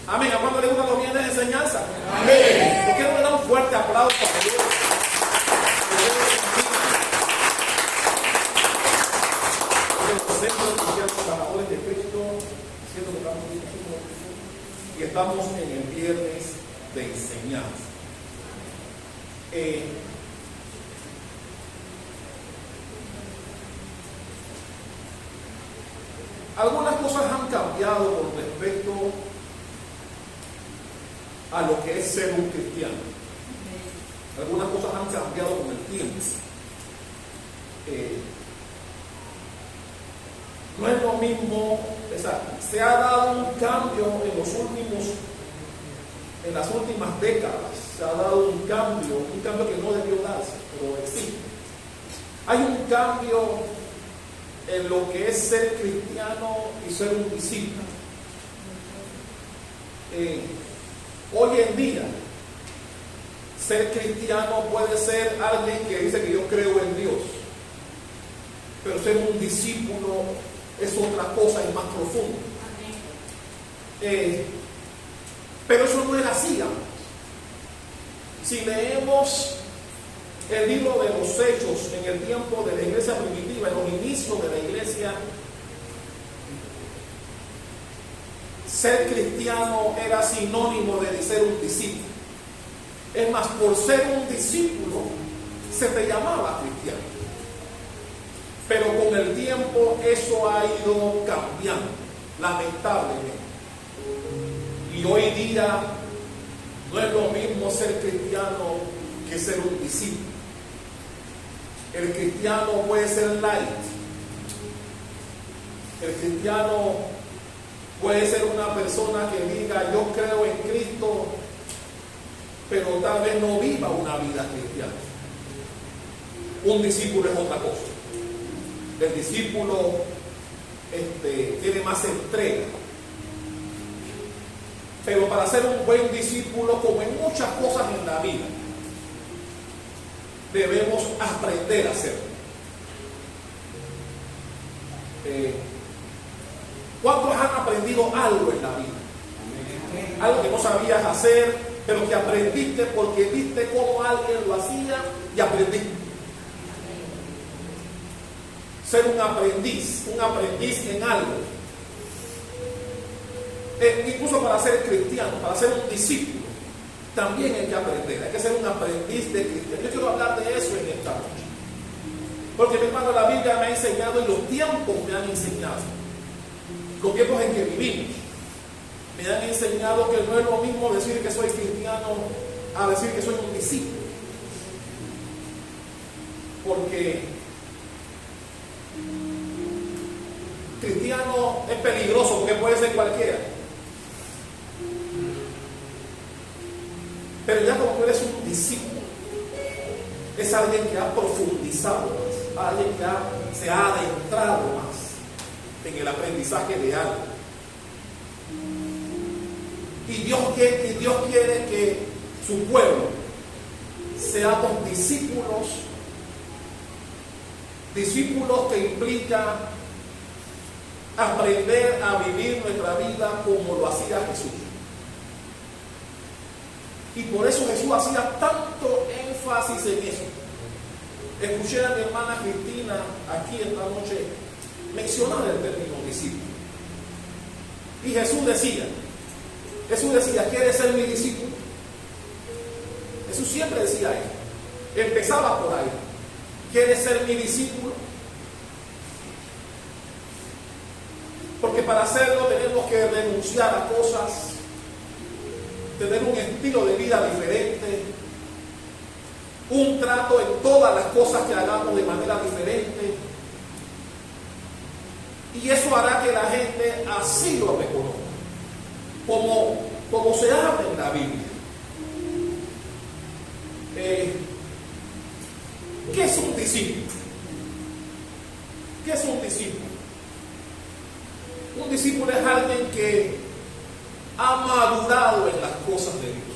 Amén. ¿A cuándo le gustan los bienes de enseñanza? Amén. ¿Por qué no le da un fuerte aplauso a Dios? Trabajadores de Cristo, y estamos en el viernes de enseñanza. Algunas cosas han cambiado con respecto a lo que es ser un cristiano. Algunas cosas han cambiado con el tiempo. No es lo mismo, se ha dado un cambio en las últimas décadas, se ha dado un cambio que no debió darse, pero existe. Hay un cambio en lo que es ser cristiano y ser un discípulo. Hoy en día, ser cristiano puede ser alguien que dice que yo creo en Dios, pero ser un discípulo es otra cosa y más profundo. Pero eso no es así, amigos. Si leemos el libro de los Hechos en el tiempo de la iglesia primitiva, en los inicios de la iglesia, ser cristiano era sinónimo de ser un discípulo. Es más, por ser un discípulo se te llamaba cristiano. Pero con el tiempo eso ha ido cambiando, lamentablemente. Y hoy día no es lo mismo ser cristiano que ser un discípulo. El cristiano puede ser light. El cristiano puede ser una persona que diga yo creo en Cristo, pero tal vez no viva una vida cristiana. Un discípulo es otra cosa. El discípulo tiene más entrega. Pero para ser un buen discípulo, como en muchas cosas en la vida, debemos aprender a hacerlo. ¿Cuántos han aprendido algo en la vida? Algo que no sabías hacer, pero que aprendiste porque viste cómo alguien lo hacía y aprendiste. Ser un aprendiz en algo. Incluso para ser cristiano, para ser un discípulo, también hay que aprender, hay que ser un aprendiz de cristiano. Yo quiero hablar de eso en esta noche. Porque mi hermano, la Biblia me ha enseñado y los tiempos me han enseñado. Los tiempos en que vivimos me han enseñado que no es lo mismo decir que soy cristiano a decir que soy un discípulo. Porque cristiano es peligroso porque puede ser cualquiera. Pero ya como tú eres un discípulo, es alguien que ha profundizado más, alguien que se ha adentrado más en el aprendizaje de algo. Y Dios quiere que su pueblo seamos discípulos que implica aprender a vivir nuestra vida como lo hacía Jesús. Y por eso Jesús hacía tanto énfasis en eso. Escuché a mi hermana Cristina aquí esta noche mencionar el término discípulo. Y Jesús decía, ¿quieres ser mi discípulo? Jesús siempre decía eso. Empezaba por ahí. ¿Quieres ser mi discípulo? Porque para hacerlo tenemos que renunciar a cosas, tener un estilo de vida diferente, un trato en todas las cosas que hagamos de manera diferente. Y eso hará que la gente así lo reconozca, como se habla en la Biblia. ¿Qué es un discípulo? ¿Qué es un discípulo? Un discípulo es alguien que ha madurado en las cosas de Dios,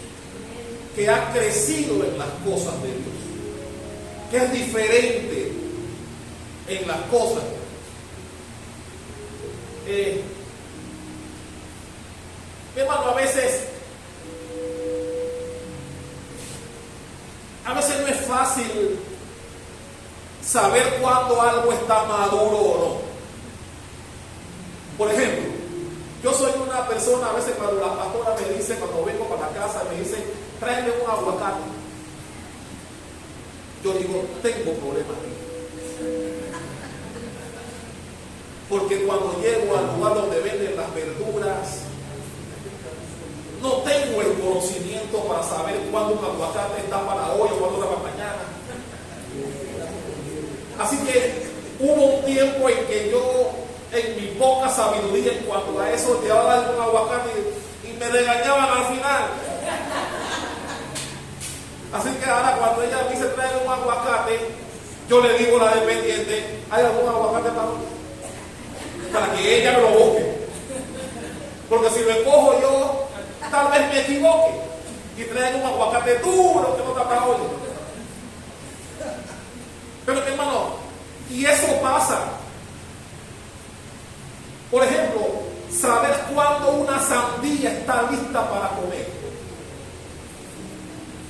que ha crecido en las cosas de Dios, que es diferente en las cosas. Mi hermano, a veces no es fácil saber cuándo algo está maduro o no. Por ejemplo, yo soy una persona, a veces cuando la pastora me dice, cuando vengo para la casa, me dice, tráeme un aguacate. Yo digo, tengo problemas aquí. Porque cuando llego al lugar donde venden las verduras, no tengo el conocimiento para saber cuándo un aguacate está para hoy o cuándo está para mañana. Así que hubo un tiempo en que yo, en mi poca sabiduría en cuanto a eso, llevaba algún aguacate y me regañaban al final. Así que ahora cuando ella me dice traer un aguacate, yo le digo a la dependiente, ¿hay algún aguacate para que ella me lo busque? Porque si lo escojo yo, tal vez me equivoque y traiga un aguacate duro que no está para hoy. Pero hermano, y eso pasa. Por ejemplo, saber cuándo una sandía está lista para comer.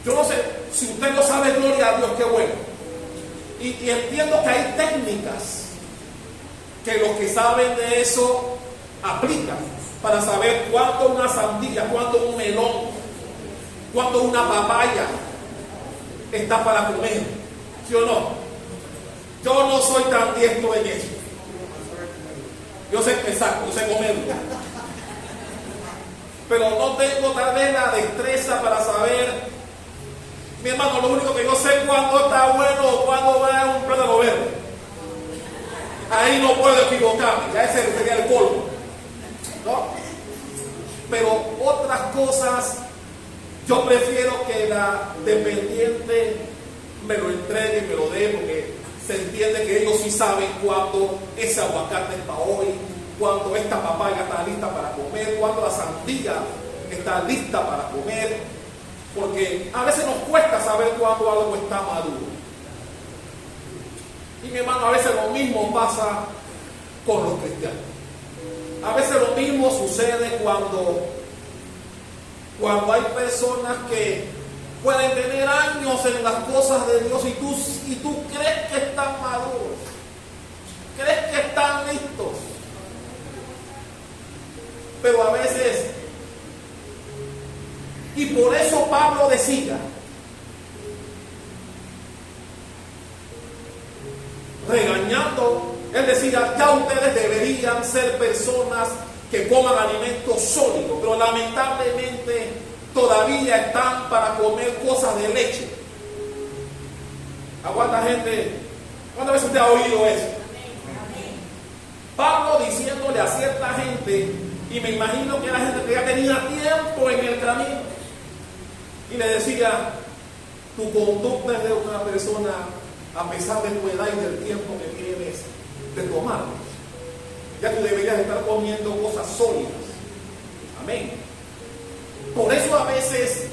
Yo no sé, si usted lo sabe, gloria a Dios, qué bueno. Y entiendo que hay técnicas que los que saben de eso aplican para saber cuándo una sandía, cuándo un melón, cuándo una papaya está para comer. ¿Sí o no? Yo no soy tan diestro en eso. Yo sé exacto, yo sé comerlo. Pero no tengo tal vez la destreza para saber. Mi hermano, lo único que yo sé es cuándo está bueno o cuándo va a un plátano verde. Ahí no puedo equivocarme, ya ese sería el colmo, ¿no? Pero otras cosas, yo prefiero que la dependiente me lo entregue y me lo dé, porque se entiende que ellos sí saben cuándo ese aguacate es para hoy, cuándo esta papaya está lista para comer, cuándo la sandía está lista para comer, porque a veces nos cuesta saber cuándo algo está maduro. Y mi hermano, a veces lo mismo pasa con los cristianos. A veces lo mismo sucede cuando hay personas que pueden tener años en las cosas de Dios y tú crees que están maduros, crees que están listos. Pero a veces, y por eso Pablo decía, regañando, él decía, ya ustedes deberían ser personas que coman alimentos sólidos, pero lamentablemente todavía están para comer cosas de leche. ¿A cuánta gente, cuántas veces usted ha oído eso? Pablo diciéndole a cierta gente, y me imagino que era gente que ya tenía tiempo en el camino, y le decía, tu conducta es de una persona, a pesar de tu edad y del tiempo que tienes de tomar, ya tú deberías estar comiendo cosas sólidas. Amén. Por eso a veces,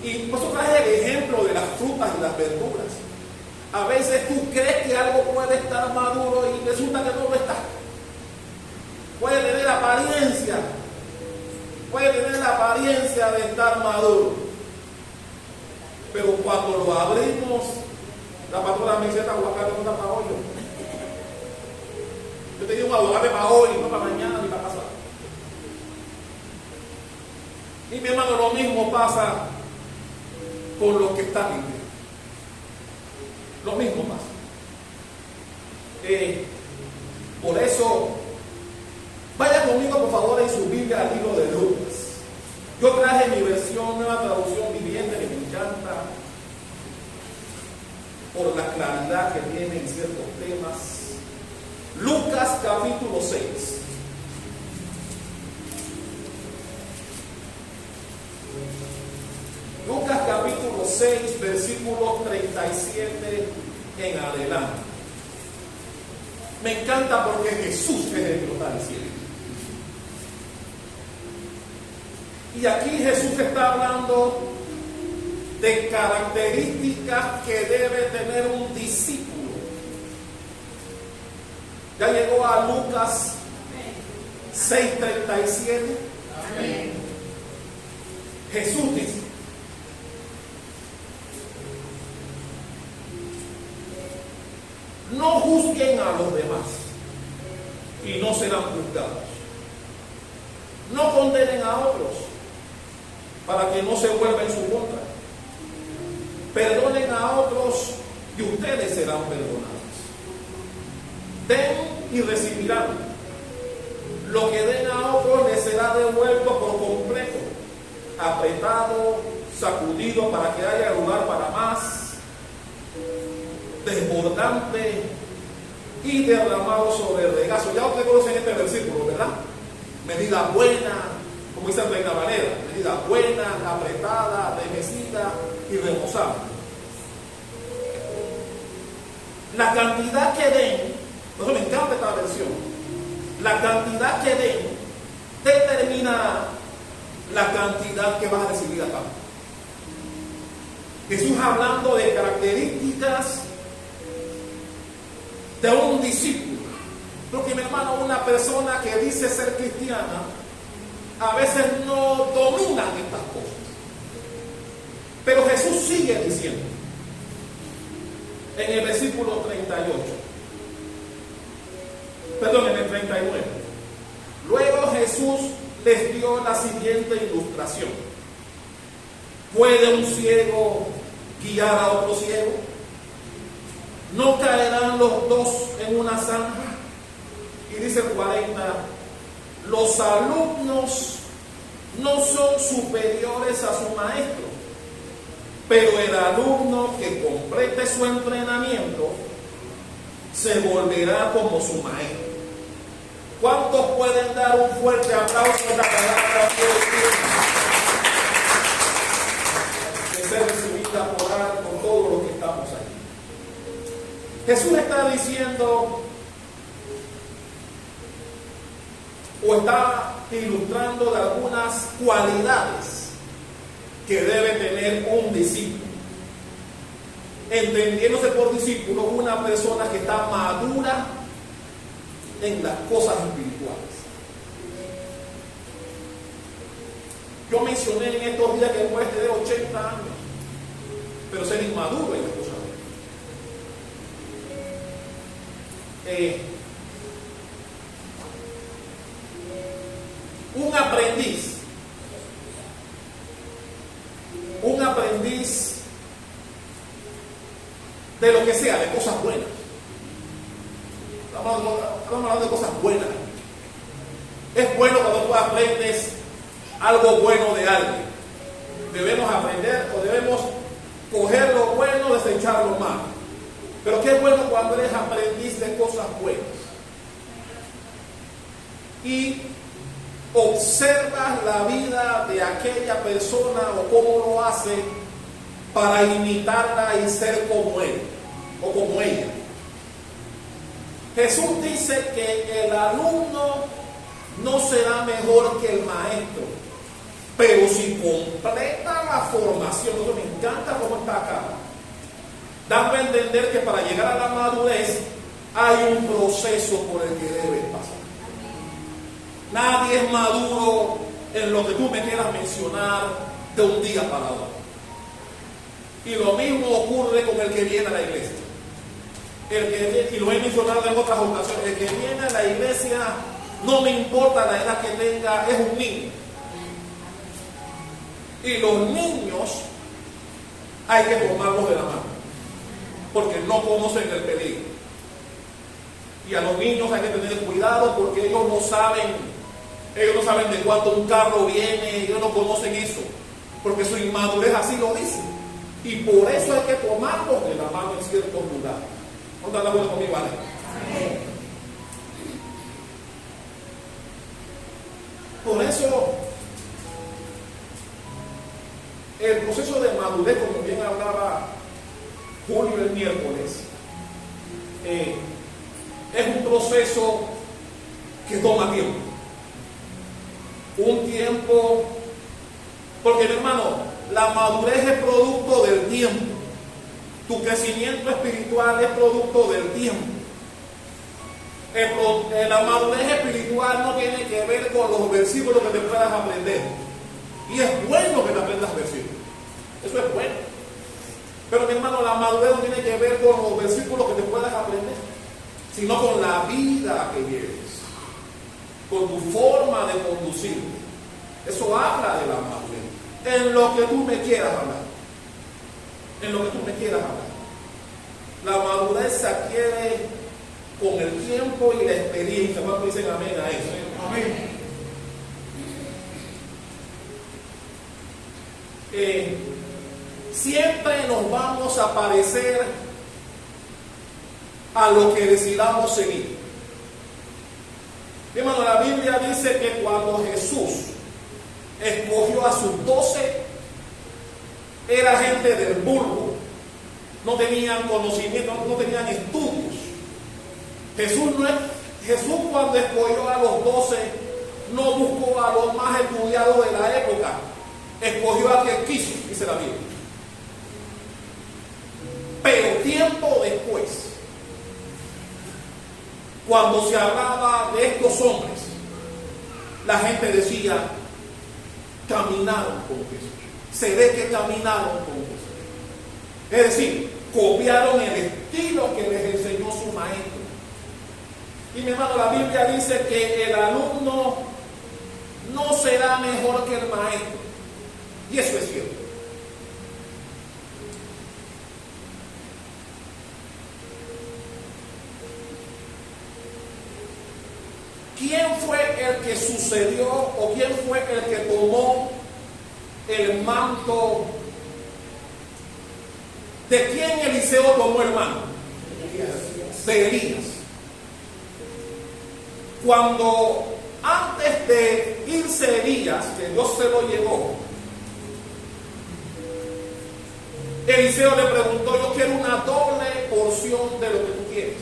y por eso traje el ejemplo de las frutas y las verduras, a veces tú crees que algo puede estar maduro y resulta que no lo está. Puede tener apariencia de estar maduro, pero cuando lo abrimos, la pastora me dice, este aguacate no está para hoy. Yo tenía un aguacate para hoy, no para mañana ni para pasado. Y mi hermano, lo mismo pasa con los que están limpios. Lo mismo pasa. Por eso, vaya conmigo por favor en su Biblia al libro de Lucas. Yo traje mi versión, nueva traducción viviente, que me encanta, por la claridad que tiene en ciertos temas. Lucas capítulo 6. Lucas capítulo 6, versículos 37 en adelante. Me encanta porque Jesús es el que lo está diciendo. Y aquí Jesús está hablando de características que debe tener un discípulo. Ya llegó a Lucas 6:37. Amén. Jesús dice: no juzguen a los demás y no serán juzgados. No condenen a otros para que no se vuelva en su contra. Perdonen a otros y ustedes serán perdonados. Den y recibirán. Lo que den a otros les será devuelto por completo, apretado, sacudido para que haya lugar para más, desbordante y derramado sobre el regazo. Ya ustedes conocen este versículo, ¿verdad? Medida buena, como dice Reina Valera, medida buena, apretada, remecida y rebosada. La cantidad que den, por eso me encanta esta versión, la cantidad que den determinará la cantidad que vas a recibir acá. Jesús hablando de características de un discípulo. Porque, mi hermano, una persona que dice ser cristiana a veces no dominan estas cosas. Pero Jesús sigue diciendo en el versículo 38, perdón, en el 39. Luego Jesús les dio la siguiente ilustración: ¿puede un ciego guiar a otro ciego? ¿No caerán los dos en una zanja? Y dice el 40, los alumnos no son superiores a su maestro, pero el alumno que complete su entrenamiento se volverá como su maestro. ¿Cuántos pueden dar un fuerte aplauso a la palabra de ser recibida por todos los que estamos aquí? Jesús está diciendo, o está ilustrando de algunas cualidades que debe tener un discípulo. Entendiéndose por discípulo una persona que está madura en las cosas espirituales. Yo mencioné en estos días que puede tener 80 años, pero ser inmaduro en las cosas. Un aprendiz de lo que sea, de cosas buenas. Estamos hablando de cosas buenas. Es bueno cuando tú aprendes algo bueno de alguien. Debemos aprender o debemos coger lo bueno, desechar lo malo. Pero qué bueno cuando eres aprendiz de cosas buenas y observas la vida de aquella persona o cómo lo hace para imitarla y ser como él o como ella. Jesús dice que el alumno no será mejor que el maestro, pero si completa la formación, eso me encanta cómo está acá, dando a entender que para llegar a la madurez hay un proceso por el que debe pasar. Nadie es maduro en lo que tú me quieras mencionar de un día para otro. Y lo mismo ocurre con el que viene a la iglesia. Y lo he mencionado en otras ocasiones, el que viene a la iglesia, no me importa la edad que tenga, es un niño. Y los niños hay que tomarlos de la mano, porque no conocen el peligro. Y a los niños hay que tener cuidado porque ellos no saben de cuánto un carro viene, ellos no conocen eso, porque su inmadurez así lo dice. Y por eso hay que tomarlos de la mano en ciertos lugares. ¿No están de acuerdo conmigo, vale? Por eso el proceso de madurez, como bien hablaba Julio el miércoles, es un proceso que toma tiempo. Un tiempo, porque mi hermano, la madurez es producto del tiempo. Tu crecimiento espiritual es producto del tiempo. La madurez espiritual no tiene que ver con los versículos que te puedas aprender. Y es bueno bueno que te aprendas versículos. Eso es bueno. Pero mi hermano, la madurez no tiene que ver con los versículos que te puedas aprender, sino con la vida que lleves, con tu forma de conducirte. Eso habla de la madurez. En lo que tú me quieras hablar. En lo que tú me quieras hablar. La madurez se adquiere con el tiempo y la experiencia. ¿Cuántos dicen amén a eso? Amén. Siempre nos vamos a parecer a lo que decidamos seguir. Hermano, la Biblia dice que cuando Jesús escogió a sus 12, era gente del vulgo, no tenían conocimiento, no tenían estudios. Jesús cuando escogió a los 12 no buscó a los más estudiados de la época, escogió a quien quiso, dice la Biblia. Pero tiempo después, cuando se hablaba de estos hombres, la gente decía, caminaron con Jesús. Se ve que caminaron con Jesús. Es decir, copiaron el estilo que les enseñó su maestro. Y mi hermano, la Biblia dice que el alumno no será mejor que el maestro. Y eso es cierto. ¿Quién fue el que sucedió o quién fue el que tomó el manto? ¿De quién Eliseo tomó el manto? De Elías. Cuando antes de irse Elías, que Dios se lo llevó, Eliseo le preguntó, yo quiero una doble porción de lo que tú quieres.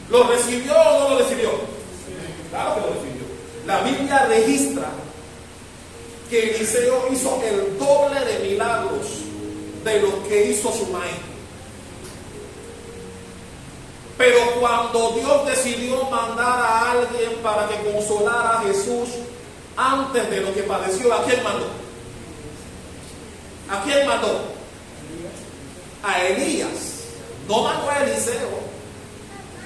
¿Lo recibió o no lo recibió? Claro que lo recibió. La Biblia registra que Eliseo hizo el doble de milagros de lo que hizo su maestro. Pero cuando Dios decidió mandar a alguien para que consolara a Jesús antes de lo que padeció, ¿a quién mandó? ¿A quién mandó? A Elías. No mandó a Eliseo.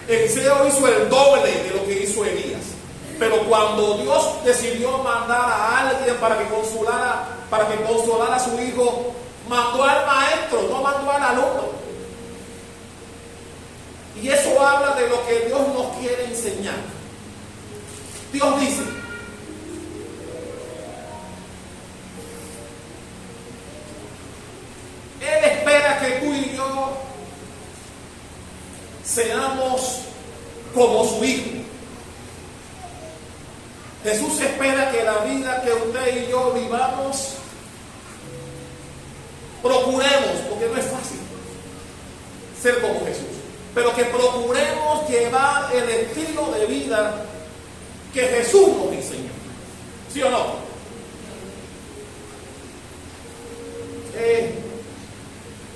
Eliseo hizo el doble de lo que hizo Elías. Pero cuando Dios decidió mandar a alguien para que consolara a su hijo, mandó al maestro, no mandó al alumno. Y eso habla de lo que Dios nos quiere enseñar. Dios dice, Él espera que tú y yo seamos como su hijo. Jesús espera que la vida que usted y yo vivamos, procuremos, porque no es fácil ser como Jesús, pero que procuremos llevar el estilo de vida que Jesús nos enseñó. ¿Sí o no?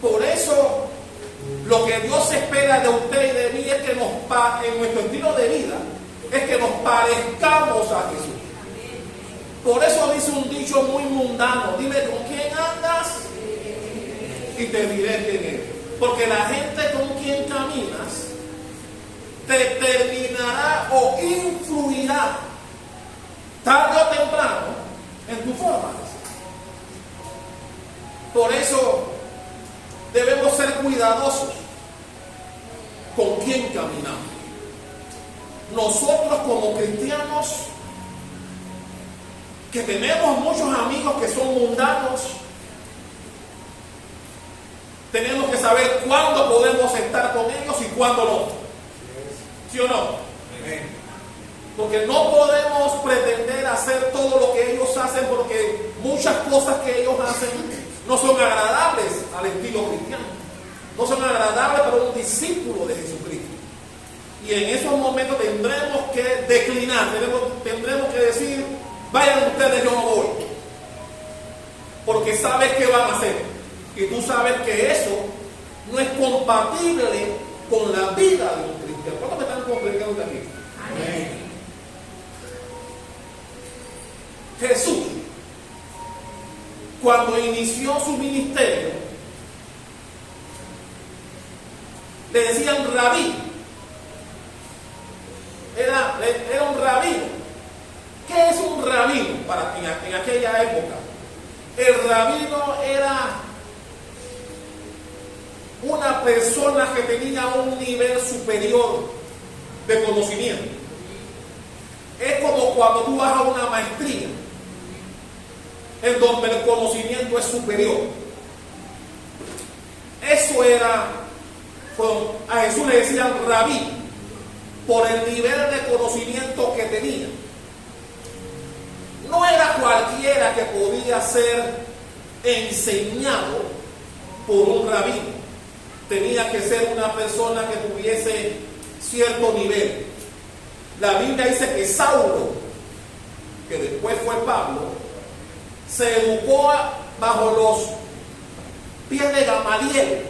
Por eso, lo que Dios espera de usted y de mí es que en nuestro estilo de vida, es que nos parezcamos a Jesús. Por eso dice un dicho muy mundano, dime con quién andas y te diré quién eres. Porque la gente con quien caminas determinará o influirá tarde o temprano en tu forma de ser. Por eso debemos ser cuidadosos con quién caminamos. Nosotros como cristianos, que tenemos muchos amigos que son mundanos, tenemos que saber cuándo podemos estar con ellos y cuándo no. ¿Sí o no? Porque no podemos pretender hacer todo lo que ellos hacen, porque muchas cosas que ellos hacen no son agradables al estilo cristiano. No son agradables para un discípulo de Jesucristo. Y en esos momentos tendremos que declinar, tendremos que decir, vayan ustedes, yo no voy. Porque sabes qué van a hacer. Y tú sabes que eso no es compatible con la vida de un cristiano. ¿Cuántos me están comprendiendo aquí? Amén. Jesús cuando inició su ministerio, le decían rabí. Era un rabino. ¿Qué es un rabino en aquella época? El rabino era una persona que tenía un nivel superior de conocimiento. Es como cuando tú vas a una maestría, en donde el conocimiento es superior. Eso era, a Jesús le decían rabí, por el nivel de conocimiento que tenía. No era cualquiera que podía ser enseñado por un rabino. Tenía que ser una persona que tuviese cierto nivel. La Biblia dice que Saulo, que después fue Pablo, se educó bajo los pies de Gamaliel,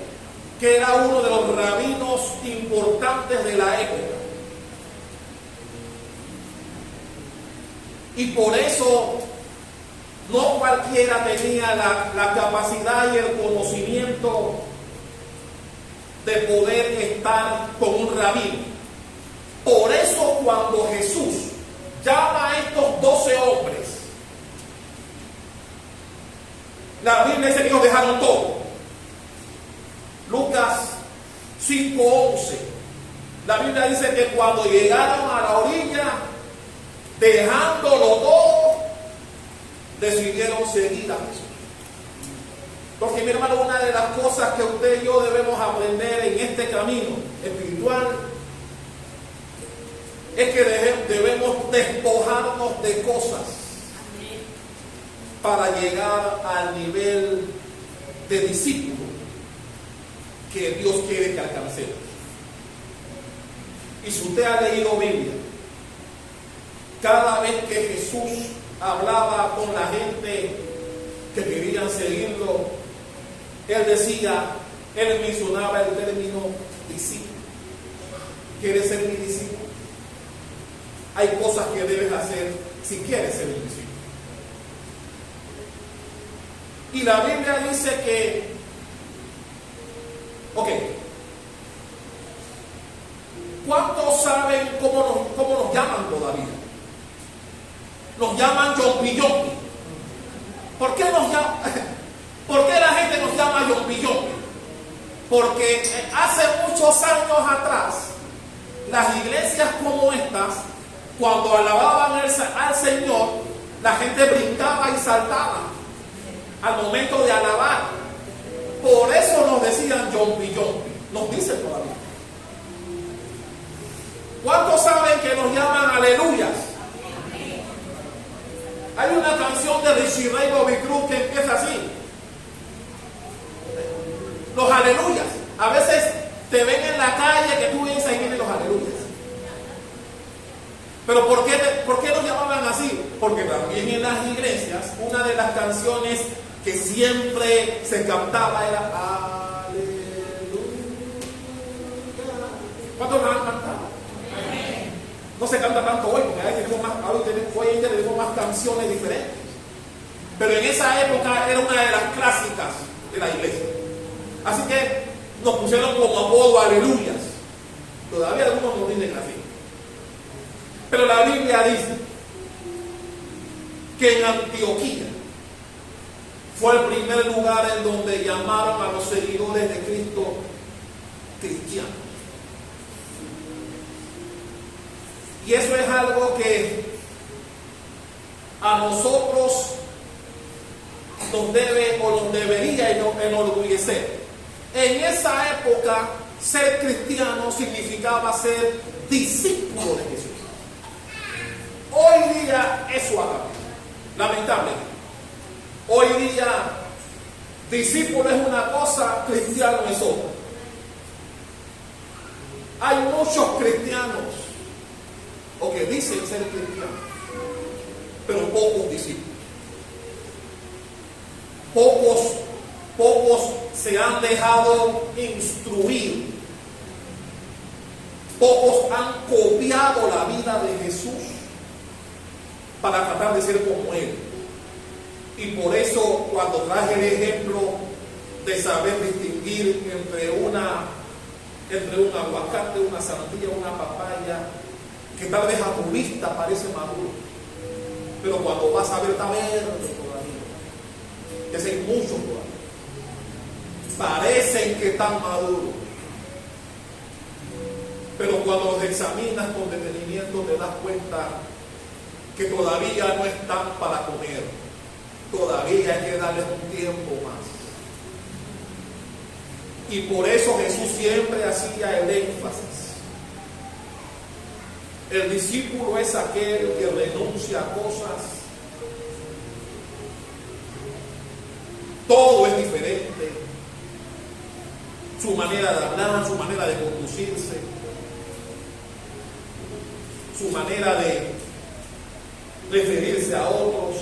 que era uno de los rabinos importantes de la época. Y por eso no cualquiera tenía la capacidad y el conocimiento de poder estar con un rabino. Por eso cuando Jesús llama a estos 12 hombres, la Biblia dice que ellos dejaron todo. Lucas 5:11. La Biblia dice que cuando llegaron a la orilla, dejándolo todo, decidieron seguir a Jesús. Porque mi hermano, una de las cosas que usted y yo debemos aprender en este camino espiritual es que debemos despojarnos de cosas para llegar al nivel de discípulo que Dios quiere que alcancemos. Y si usted ha leído Biblia, cada vez que Jesús hablaba con la gente que querían seguirlo, él mencionaba el término discípulo. ¿Quieres ser mi discípulo? Hay cosas que debes hacer si quieres ser mi discípulo. Y la Biblia dice que, ¿cuántos saben cómo nos llaman todavía? Nos llaman Yompi Yompi. ¿Por qué la gente nos llama Yompi Yompi? Porque hace muchos años atrás, las iglesias como estas, cuando alababan al Señor, la gente brincaba y saltaba al momento de alabar. Por eso nos decían Yompi Yompi. Nos dicen todavía. ¿Cuántos saben que nos llaman aleluyas? Hay una canción de Richie Ray Bobby Cruz que empieza así. Los aleluyas. A veces te ven en la calle que tú dices, ahí vienen los aleluyas. Pero ¿por qué nos llamaban así? Porque también en las iglesias, una de las canciones que siempre se cantaba era Aleluya. ¿Cuántos la han cantado? No se canta tanto hoy, porque hoy tenemos más canciones diferentes. Pero en esa época era una de las clásicas de la iglesia. Así que nos pusieron como apodo aleluyas. Todavía algunos nos dicen así. Pero la Biblia dice que en Antioquía fue el primer lugar en donde llamaron a los seguidores de Cristo cristianos. Y eso es algo que a nosotros nos debe o nos debería enorgullecer. En esa época, ser cristiano significaba ser discípulo de Jesús. Hoy día eso ha cambiado, lamentablemente. Hoy día, discípulo es una cosa, cristiano es otra. Hay muchos cristianos o que dicen ser cristianos, pero pocos discípulos. Pocos se han dejado instruir. Pocos han copiado la vida de Jesús para tratar de ser como Él. Y por eso cuando traje el ejemplo de saber distinguir entre un aguacate, una sandía, una papaya, que tal vez a tu vista parece maduro, pero cuando vas a ver está verde todavía, que hay muchos todavía, parecen que están maduros, pero cuando los examinas con detenimiento te das cuenta que todavía no están para comer, todavía hay que darles un tiempo más. Y por eso Jesús siempre hacía el énfasis. El discípulo es aquel que renuncia a cosas. Todo es diferente. Su manera de hablar, su manera de conducirse, su manera de referirse a otros.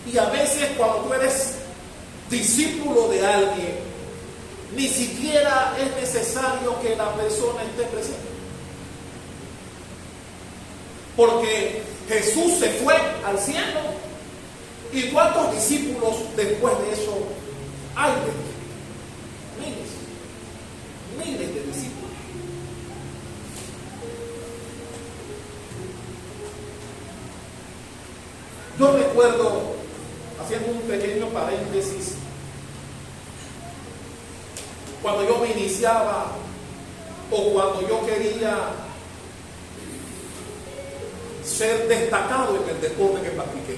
Y a veces cuando tú eres discípulo de alguien, ni siquiera es necesario que la persona esté presente. Porque Jesús se fue al cielo. ¿Y cuántos discípulos después de eso hay de él? Miles de discípulos. Yo recuerdo, haciendo un pequeño paréntesis, cuando yo me iniciaba o cuando yo quería ser destacado en el deporte que practiqué.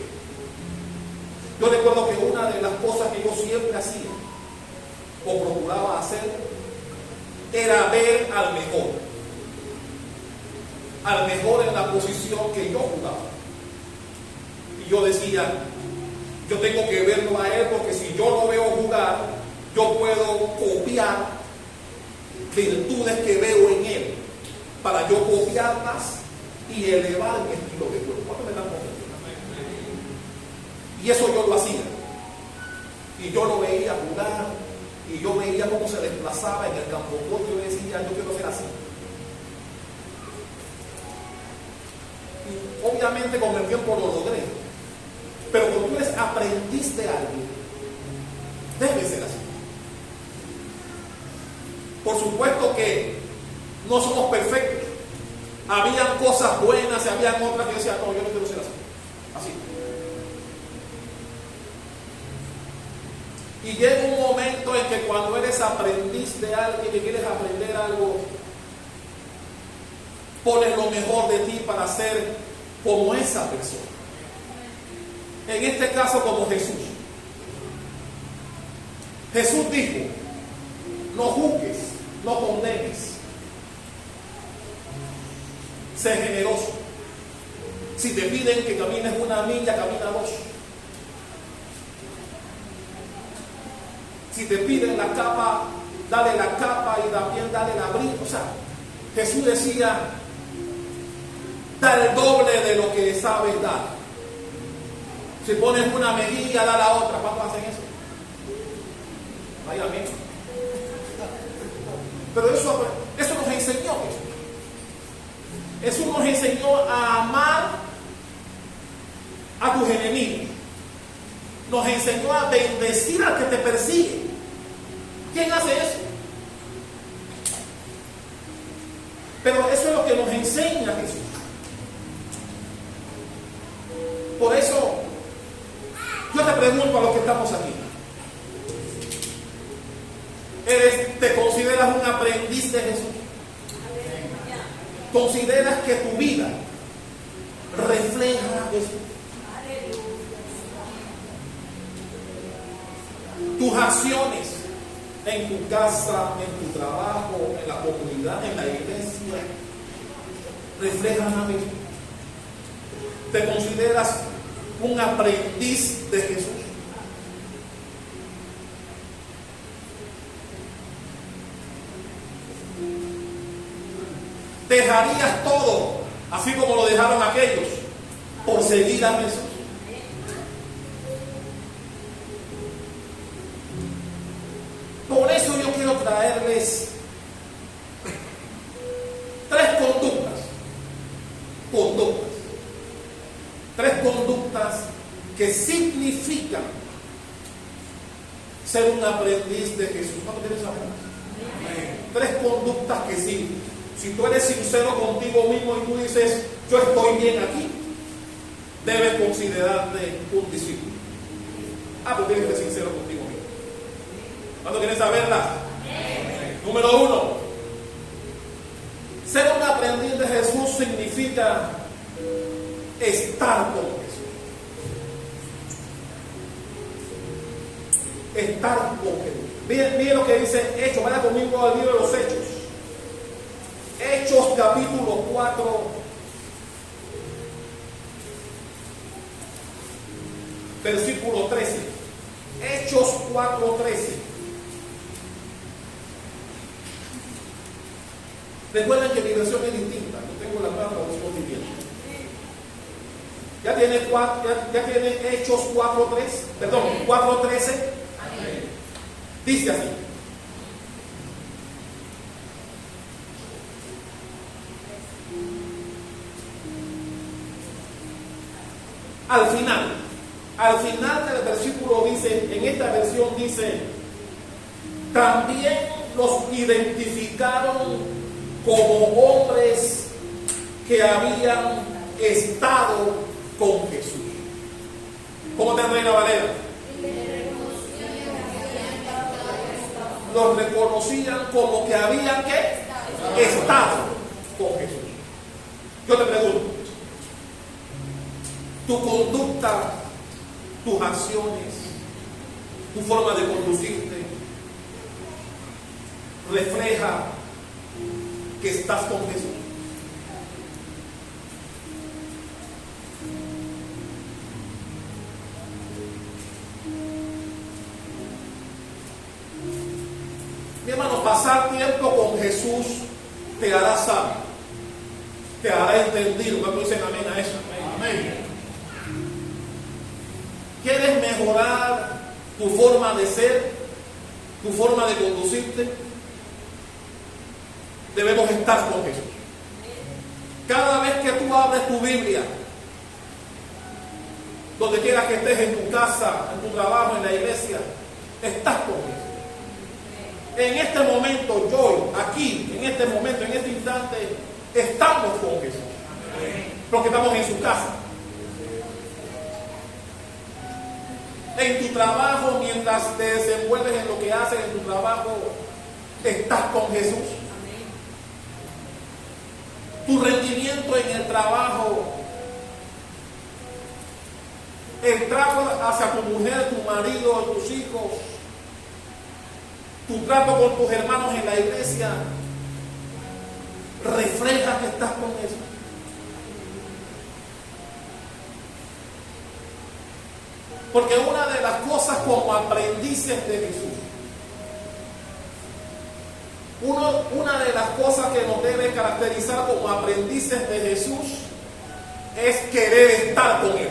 Yo recuerdo que una de las cosas que yo siempre hacía o procuraba hacer era ver al mejor en la posición que yo jugaba. Y yo decía, yo tengo que verlo a él, porque si yo lo veo jugar, yo puedo copiar virtudes que veo en él para yo copiarlas y elevar mi estilo de juego. ¿Cuánto me dan cuenta? Y eso yo lo hacía. Y yo lo veía jugar, y yo veía cómo se desplazaba en el campo. Yo decía, yo quiero ser así. Y obviamente con el tiempo lo logré. Pero cuando tú eres aprendiz de alguien, debe ser así. Por supuesto que no somos perfectos. Habían cosas buenas y habían otras que yo decía, no, yo no quiero ser así. Así. Y llega un momento en que cuando eres aprendiz de alguien y quieres aprender algo, pones lo mejor de ti para ser como esa persona. En este caso, como Jesús. Jesús dijo, no juzgues, no condenes. Sé generoso. Si te piden que camines una milla, camina 2. Si te piden la capa, dale la capa y también dale el abrigo. O sea, Jesús decía, da el doble de lo que sabes dar. Si pones una mejilla, da la otra. ¿Cuántos hacen eso? Vaya bien. Pero eso nos enseñó Jesús. Jesús nos enseñó a amar a tus enemigos. Nos enseñó a bendecir al que te persigue. ¿Quién hace eso? Pero eso es lo que nos enseña Jesús. Por eso, yo te pregunto a los que estamos aquí. ¿Te consideras un aprendiz de Jesús? ¿Consideras que tu vida refleja a Jesús? Tus acciones en tu casa, en tu trabajo, en la comunidad, en la iglesia, reflejan a Jesús. ¿Te consideras un aprendiz de Jesús? ¿Dejarías todo, así como lo dejaron aquellos, por seguir a Jesús? Por eso yo quiero traerles 3 conductas que significan ser un aprendiz de Jesús. ¿Cuánto quieres saber? Tres conductas que sí. Si tú eres sincero contigo mismo y tú dices, yo estoy bien aquí, debes considerarte un discípulo. Pues tienes que ser sincero contigo mismo. ¿Cuánto quieres saberla? Número 1. Ser un aprendiz de Jesús significa estar con Jesús. Estar con Jesús. Miren lo que dice Hechos. Vaya conmigo al libro de los Hechos. Hechos capítulo 4. Versículo 13. Hechos 4:13. Recuerden que mi versión es distinta. Yo tengo la palabra de los vivientes. Ya tiene Hechos 4:13. Dice así. Al final del versículo dice, en esta versión dice, también los identificaron como hombres que habían estado con Jesús. ¿Cómo te Reina Valera? Los reconocían como que habían estado con Jesús. Yo te pregunto, tu conducta, tus acciones, tu forma de conducirte, refleja que estás con Jesús. Mi hermano, pasar tiempo con Jesús te hará sabio, te hará entendido. ¿Cuántos dicen amén a eso? Amén. ¿Quieres mejorar tu forma de ser, tu forma de conducirte? Debemos estar con Jesús. Cada vez que tú abres tu Biblia, donde quiera que estés, en tu casa, en tu trabajo, en la iglesia, estás con Jesús. En este momento, yo, aquí, en este momento, en este instante, estamos con Jesús. Porque estamos en su casa. En tu trabajo, mientras te desenvuelves en lo que haces en tu trabajo, estás con Jesús. Tu rendimiento en el trabajo, el trato hacia tu mujer, tu marido, tus hijos, tu trato con tus hermanos en la iglesia, refleja que estás con Jesús. Porque una de las cosas como aprendices de Jesús, una de las cosas que nos debe caracterizar como aprendices de Jesús es querer estar con Él.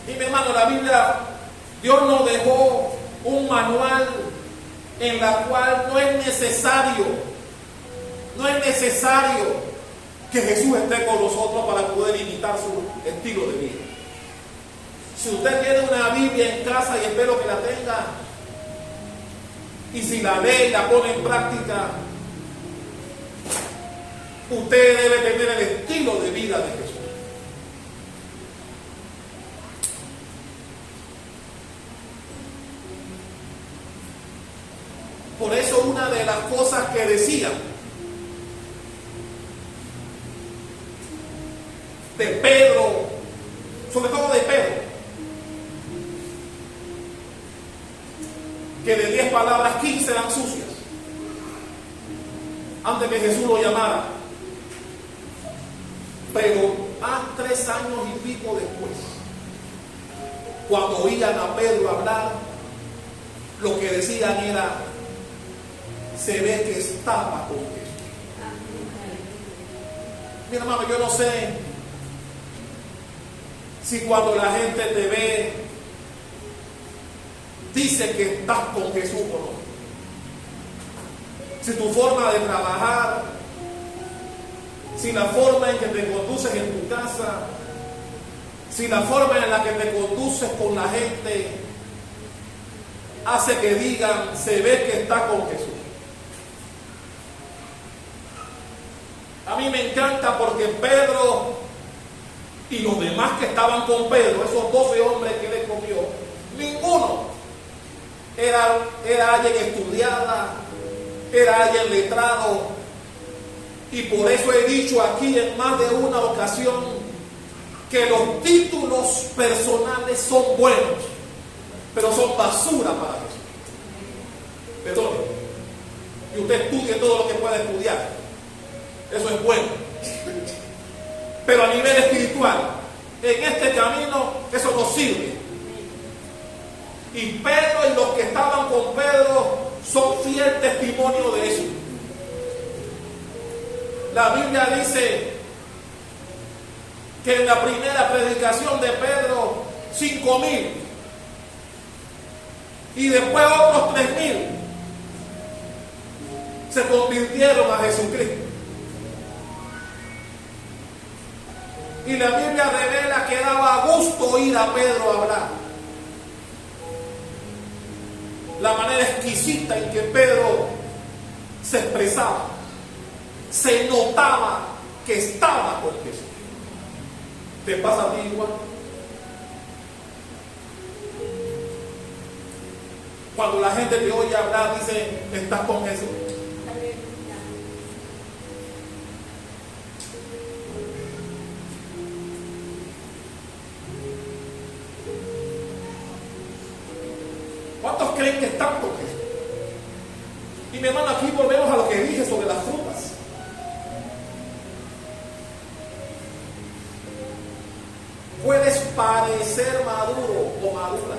Y mi hermano, la Biblia, Dios nos dejó un manual en la cual no es necesario que Jesús esté con nosotros para poder imitar su estilo de vida. Si usted tiene una Biblia en casa, y espero que la tenga, y si la lee y la pone en práctica, usted debe tener el estilo de vida de Jesús. Por eso una de las cosas que decían de Pedro, sobre todo de Pedro, que de 10 palabras 15 eran sucias, antes que Jesús lo llamara. Pero a 3 años y pico después, cuando oían a Pedro hablar, lo que decían era: se ve que estaba con Jesús. Mi hermano, yo no sé si cuando la gente te ve, dice que estás con Jesús o no. Si tu forma de trabajar, si la forma en que te conduces en tu casa, si la forma en la que te conduces con la gente hace que digan, se ve que está con Jesús. A mí me encanta porque Pedro y los demás que estaban con Pedro, esos 12 hombres que le comió, ninguno era alguien estudiada, era alguien letrado. Y por eso he dicho aquí en más de una ocasión que los títulos personales son buenos, pero son basura para Jesús. Perdón. Y usted estudie todo lo que pueda estudiar. Eso es bueno. Pero a nivel espiritual, en este camino, eso no sirve. Y Pedro y los que estaban con Pedro son fiel testimonio de eso. La Biblia dice que en la primera predicación de Pedro, 5,000 y después otros 3,000 se convirtieron a Jesucristo. Y la Biblia revela que daba gusto oír a Pedro hablar. La manera exquisita en que Pedro se expresaba. Se notaba que estaba con Jesús. ¿Te pasa a ti igual? Cuando la gente te oye hablar, dice, ¿estás con Jesús? ¿Cuántos creen que están con Jesús? Y mi hermano, aquí volvemos a lo que dije sobre las frutas. Puedes parecer maduro o madura,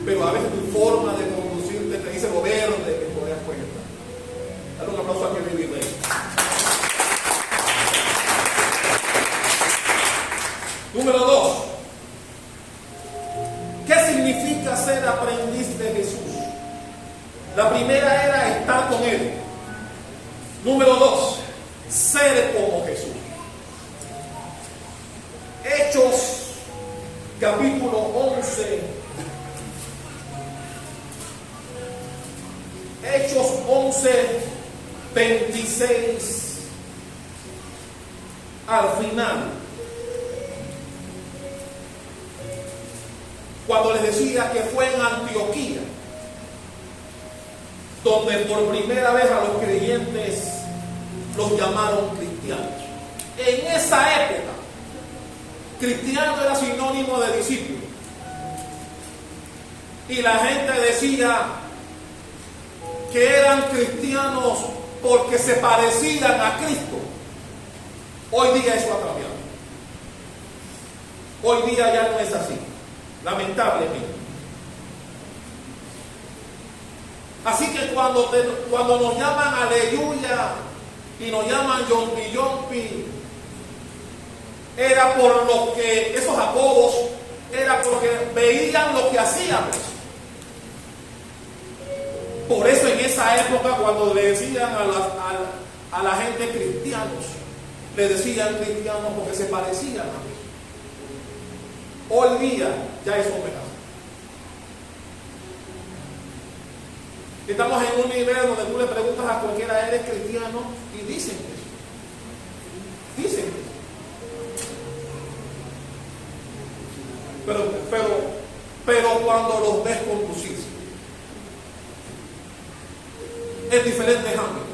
pero a veces tu forma de conducirte te dice lo verde que te das cuenta. Dale un aplauso a que vive. Número 2. ¿Qué significa ser aprendiz de Jesús? La primera era estar con Él. Número 2, ser como Jesús. Hechos, capítulo 11. Hechos 11, 26. Al final, cuando les decía que fue en Antioquía donde por primera vez a los creyentes los llamaron cristianos. En esa época, cristiano era sinónimo de discípulo. Y la gente decía que eran cristianos porque se parecían a Cristo. Hoy día eso ha cambiado. Hoy día ya no es así, lamentablemente. Así que cuando nos llaman aleluya y nos llaman yompi yompi, era por lo que, esos apodos, era porque veían lo que hacíamos. Por eso en esa época, cuando le decían a la gente cristianos, le decían cristianos porque se parecían a mí. Hoy día ya eso me pasa. Estamos en un nivel donde tú le preguntas a cualquiera, ¿eres cristiano? Y dicen eso. Dicen eso. Pero cuando los ves conducirse en diferentes ámbitos,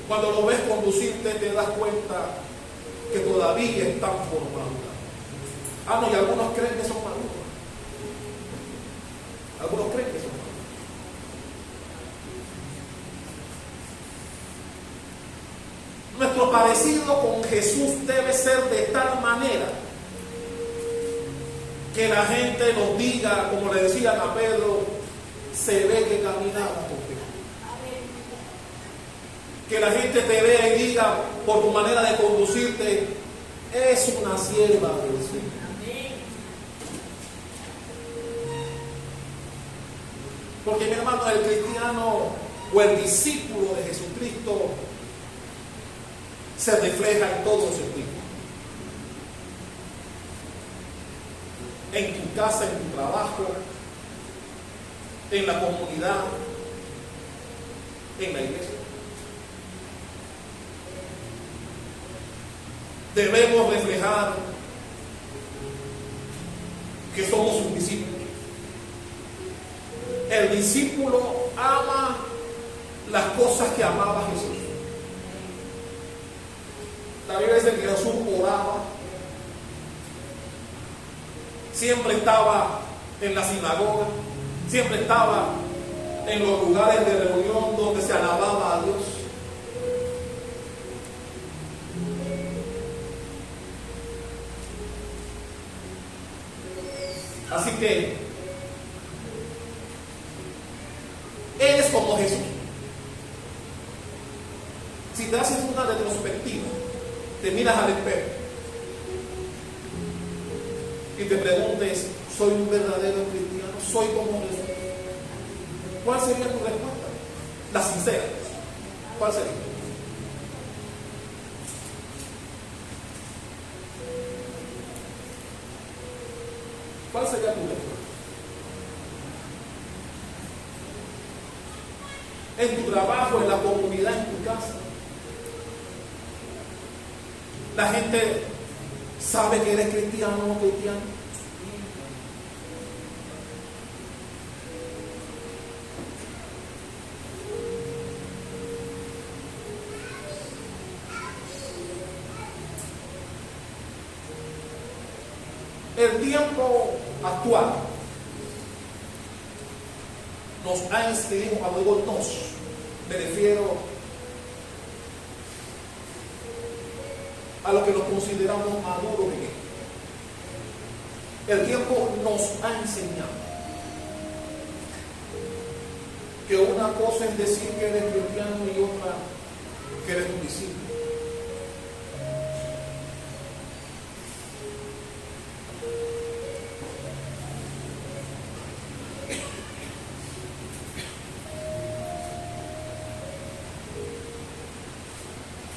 cuando los ves conducirte te das cuenta que todavía están formando. Ah, no, y algunos creen que son maduros. Algunos creen que son maduros. Nuestro parecido con Jesús debe ser de tal manera que la gente nos diga, como le decían a Pedro, se ve que caminaba con Jesús. Que la gente te vea y diga, por tu manera de conducirte, es una sierva del Señor. Porque mi hermano, el cristiano o el discípulo de Jesucristo se refleja en todos los sentidos. En tu casa, en tu trabajo, en la comunidad, en la iglesia. Debemos reflejar que somos un discípulo. El discípulo ama las cosas que amaba Jesús. La Biblia dice que Jesús oraba, siempre estaba en la sinagoga, siempre estaba en los lugares de reunión donde se alababa a Dios. Así que eres como Jesús. Si te haces una retrospectiva, te miras al espejo y te preguntes, ¿soy un verdadero cristiano? ¿Soy como Jesús? ¿Cuál sería tu respuesta? La sincera. ¿Cuál sería? ¿Cuál sería tu respuesta? En tu trabajo, en la comunidad, en tu casa. La gente sabe que eres cristiano o no cristiano. El tiempo actual nos ha inspirado, cuando digo nos, me refiero a lo que nos consideramos maduros en él. El tiempo nos ha enseñado que una cosa es decir que eres cristiano y otra que eres un discípulo.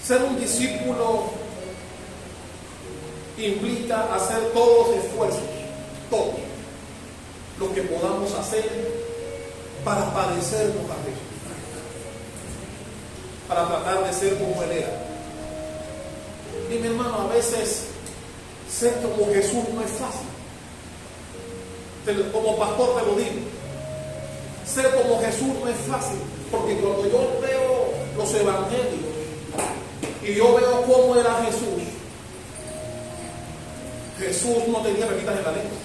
Ser un discípulo implica hacer todos los esfuerzos, todo lo que podamos hacer para parecernos a Jesús, para tratar de ser como Él era. Y mi hermano, a veces ser como Jesús no es fácil. Como pastor te lo digo, ser como Jesús no es fácil, porque cuando yo veo los evangelios y yo veo cómo era Jesús, Jesús no tenía pepitas en la lengua.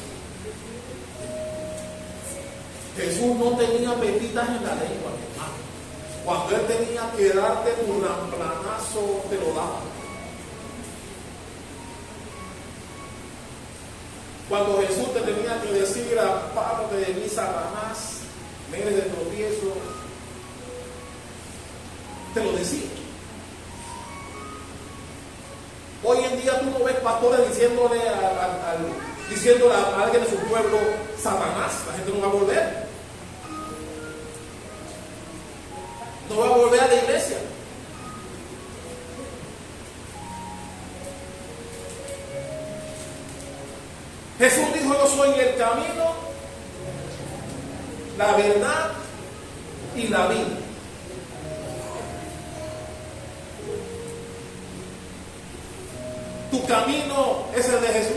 Jesús no tenía pepitas en la lengua, hermano. Cuando Él tenía que darte un ramplanazo, te lo daba. Cuando Jesús te tenía que decir, apártate de mí, Satanás, me eres de tropiezo, te lo decía. Hoy en día tú no ves pastores diciéndole a alguien de su pueblo, Satanás. La gente no va a volver. No va a volver a la iglesia. Jesús dijo, yo soy el camino, la verdad y la vida. Tu camino es el de Jesús.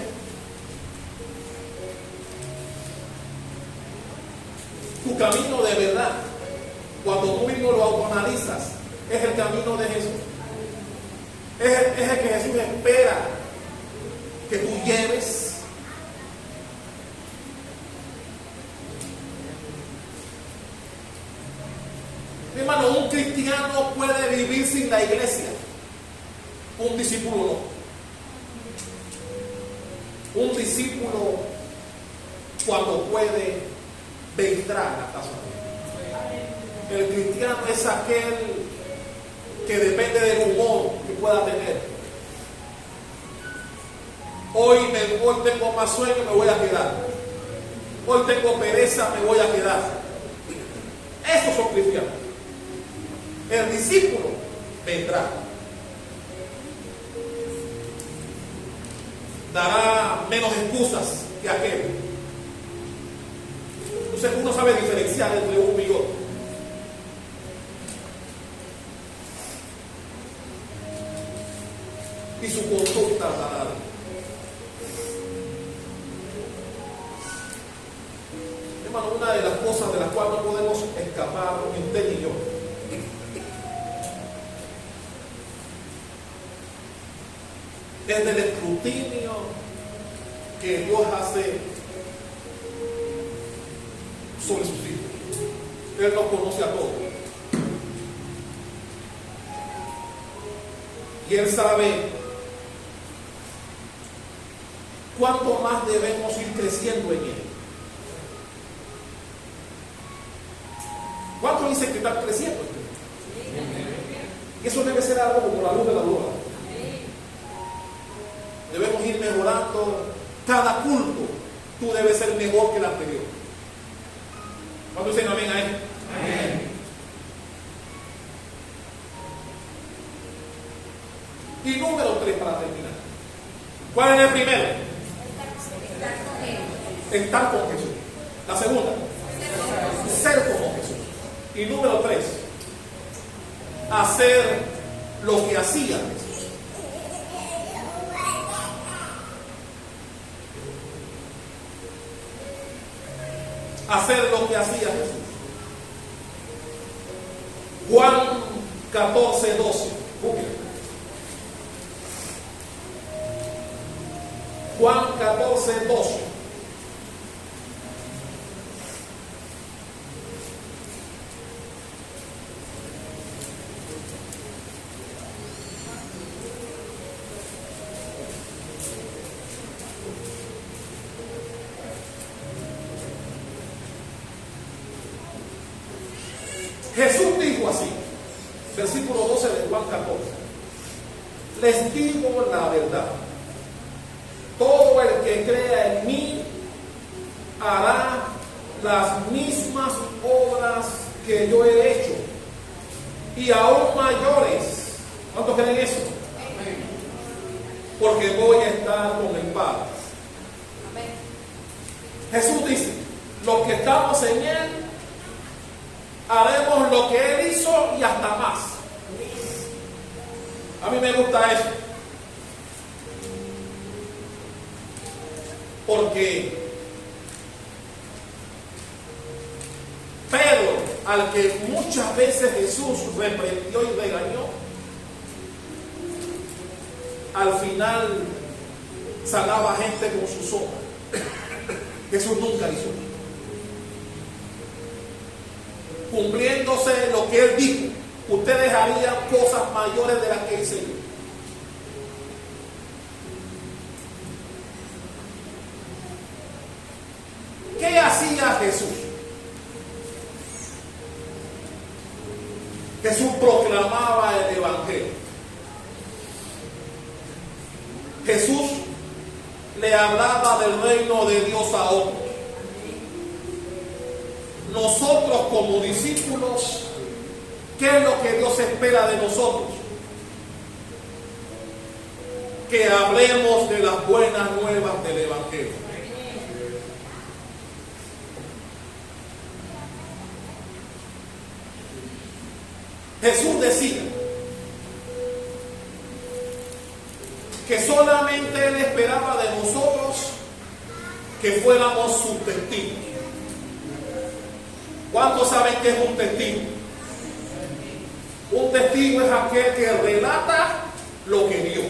Tu camino de verdad, cuando tú mismo lo autoanalizas, es el camino de Jesús. Es el que Jesús espera que tú lleves. Mi hermano, un cristiano puede vivir sin la iglesia, un discípulo no. Un discípulo, cuando puede, vendrá a la casa de Dios. El cristiano es aquel que depende del humor que pueda tener. Hoy tengo más sueño, me voy a quedar. Hoy tengo pereza, me voy a quedar. Esos son cristianos. El discípulo vendrá. dará menos excusas que aquel. Entonces uno sabe diferenciar entre uno y otro. Y su conducta dará. Hermano, una de las cosas de las cuales no podemos escapar usted y yo es del escrutinio que Dios hace sobre sus hijos. Él nos conoce a todos. Y Él sabe cuánto más debemos ir creciendo en Él. ¿Cuánto dice que están creciendo? Y eso debe ser algo como la luz de la aurora. Debemos ir mejorando cada culto. Tú debes ser mejor que el anterior. ¿Cuántos dicen amén a él? Amén. Y número 3 para terminar. ¿Cuál es el primero? Estar con Jesús. La segunda, ser como Jesús. Y número 3, hacer lo que hacía Jesús. Hacer lo que hacía Jesús. Juan 14, 12. Juan 14, 12. Jesús dijo así, versículo 12 de Juan 14: les digo la verdad, todo el que crea en mí hará las mismas obras que yo he hecho, y aún mayores. ¿Cuántos creen eso? Porque voy a estar con el Padre. Jesús dice, los que estamos en Él haremos lo que Él hizo y hasta más. A mí me gusta eso, porque Pedro, al que muchas veces Jesús reprendió y regañó, al final sanaba gente con su sombra. Jesús nunca hizo eso. Cumpliéndose lo que Él dijo, ustedes harían cosas mayores de las que hice yo. ¿Qué hacía Jesús? Jesús proclamaba el Evangelio. Jesús le hablaba del reino de Dios a otros. Nosotros como discípulos, ¿qué es lo que Dios espera de nosotros? Que hablemos de las buenas nuevas del Evangelio. Jesús decía que solamente Él esperaba de nosotros que fuéramos sus testigos. ¿Cuántos saben qué es un testigo? Un testigo es aquel que relata lo que vio.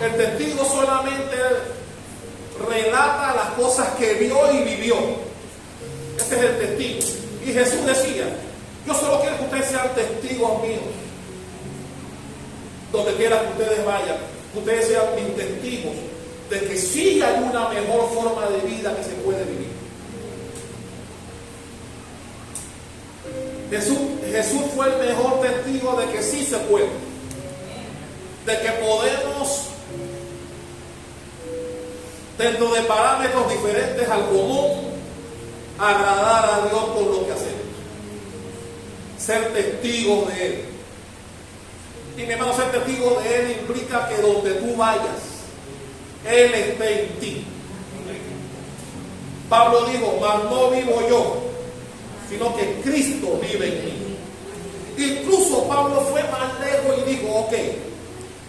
El testigo solamente relata las cosas que vio y vivió. Este es el testigo. Y Jesús decía, yo solo quiero que ustedes sean testigos míos. Donde quiera que ustedes vayan, que ustedes sean mis testigos de que sí hay una mejor forma de vida que se puede vivir. Jesús fue el mejor testigo de que sí se puede, de que podemos, dentro de parámetros diferentes al común, agradar a Dios con lo que hacemos, ser testigos de Él. Y mi hermano, ser testigo de Él implica que donde tú vayas, Él esté en ti. Pablo dijo, mas no vivo yo, sino que Cristo vive en mí. Incluso Pablo fue más lejos y dijo, ok,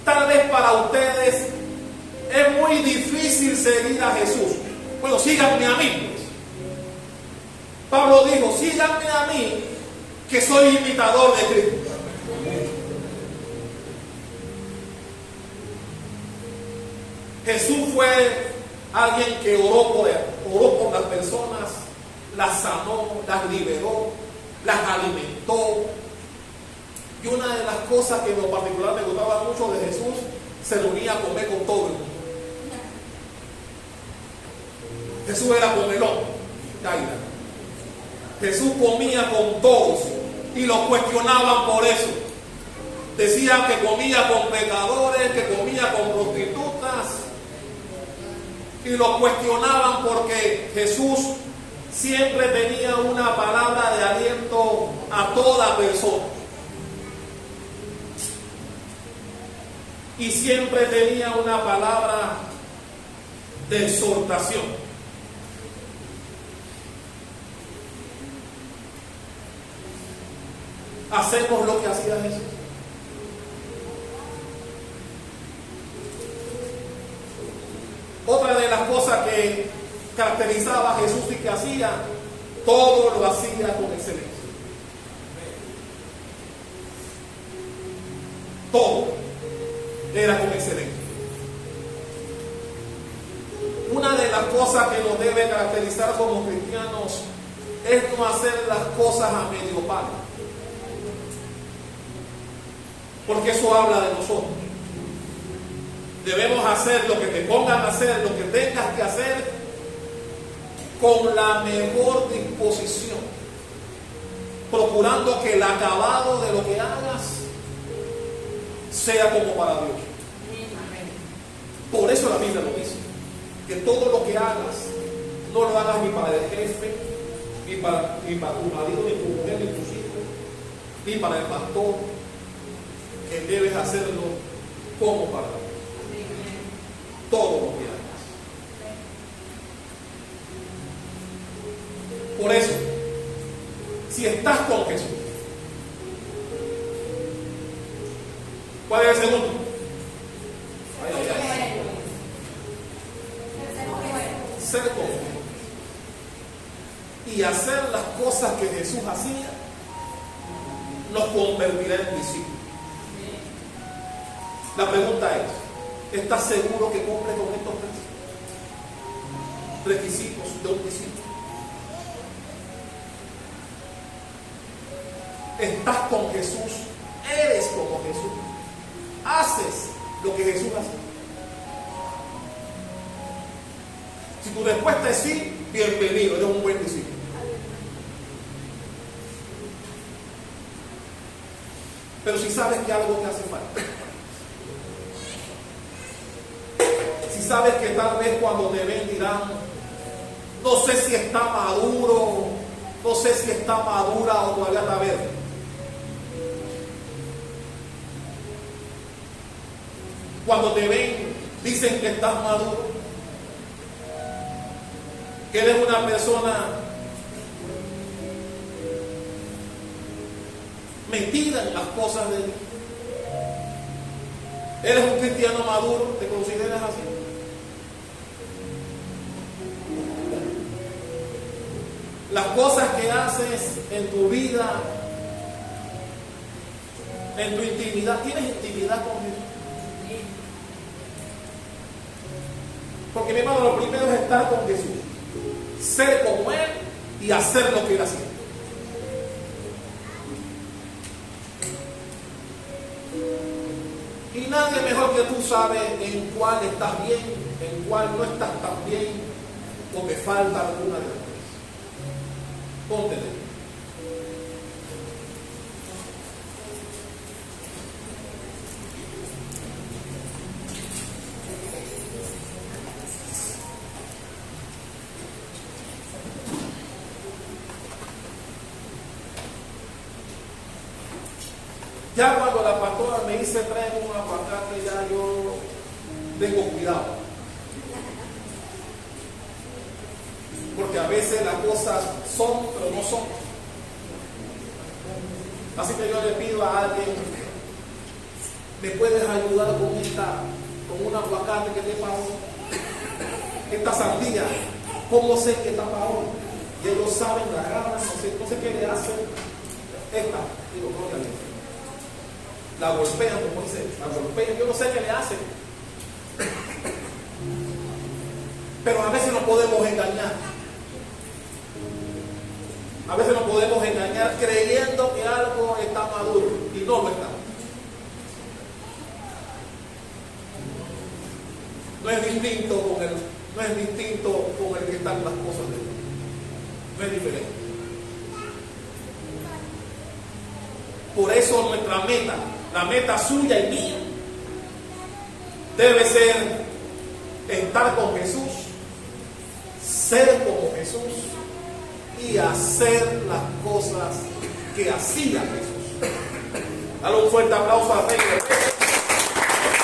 tal vez para ustedes es muy difícil seguir a Jesús. Bueno, síganme a mí, pues. Pablo dijo, síganme a mí, que soy imitador de Cristo. Jesús fue alguien que oró por las personas, las sanó, las liberó, las alimentó. Y una de las cosas que en lo particular me gustaba mucho de Jesús, se reunía a comer con todo el mundo. Jesús era comelón, Daira. Jesús comía con todos y lo cuestionaban por eso. Decían que comía con pecadores, que comía con prostitutas, y lo cuestionaban porque Jesús siempre tenía una palabra de aliento a toda persona. Y siempre tenía una palabra de exhortación. Hacemos lo que hacía Jesús. Otra de las cosas que caracterizaba a Jesús y que hacía, todo lo hacía con excelencia. Todo era con excelencia. Una de las cosas que nos debe caracterizar como cristianos es no hacer las cosas a medio palo, porque eso habla de nosotros. Debemos hacer lo que te pongan a hacer, lo que tengas que hacer, con la mejor disposición, procurando que el acabado de lo que hagas sea como para Dios. Por eso la Biblia lo dice, que todo lo que hagas, no lo hagas ni para el jefe, ni para tu marido, ni tu mujer, ni tus hijos, ni para el pastor, que debes hacerlo como para Dios. Todo lo que hagas. Por eso, si estás con Jesús, ¿cuál es el segundo? Ser con Él y hacer las cosas que Jesús hacía nos convertirá en discípulos. La pregunta es, ¿estás seguro que cumple con estos requisitos de un discípulo? ¿Estás con Jesús? ¿Eres como Jesús? ¿Haces lo que Jesús hace? Si tu respuesta es sí, bienvenido, eres un buen discípulo. Pero si sabes que algo te hace falta, si sabes que tal vez cuando te ven dirán, no sé si está maduro, no sé si está madura o todavía está verde. Cuando te ven, dicen que estás maduro, que eres una persona metida en las cosas de Dios. Eres un cristiano maduro, ¿te consideras así? Las cosas que haces en tu vida, en tu intimidad, ¿tienes intimidad con Dios? Porque mi hermano, lo primero es estar con Jesús, ser como Él y hacer lo que Él hacía. Y nadie mejor que tú sabe en cuál estás bien, en cuál no estás tan bien, o te falta alguna de las cosas. Ponte de pie. Ya cuando la pastora me dice trae un aguacate, ya yo tengo cuidado. Porque a veces las cosas son, pero no son. Así que yo le pido a alguien, ¿me puedes ayudar con un aguacate que te hoy? Esta sandía, ¿cómo sé que está para hoy? Y ellos saben, la agarran, no sé qué le hacen. Esta, digo, gloria a Dios. La golpean, como dice, la golpean, yo no sé qué le hacen. Pero a veces nos podemos engañar. A veces nos podemos engañar creyendo que algo está maduro y no lo está. No es distinto con el que están las cosas de Dios. No es diferente. Por eso nuestra meta, la meta suya y mía, debe ser estar con Jesús, ser como Jesús y hacer las cosas que hacía Jesús. Dale un fuerte aplauso al Rey.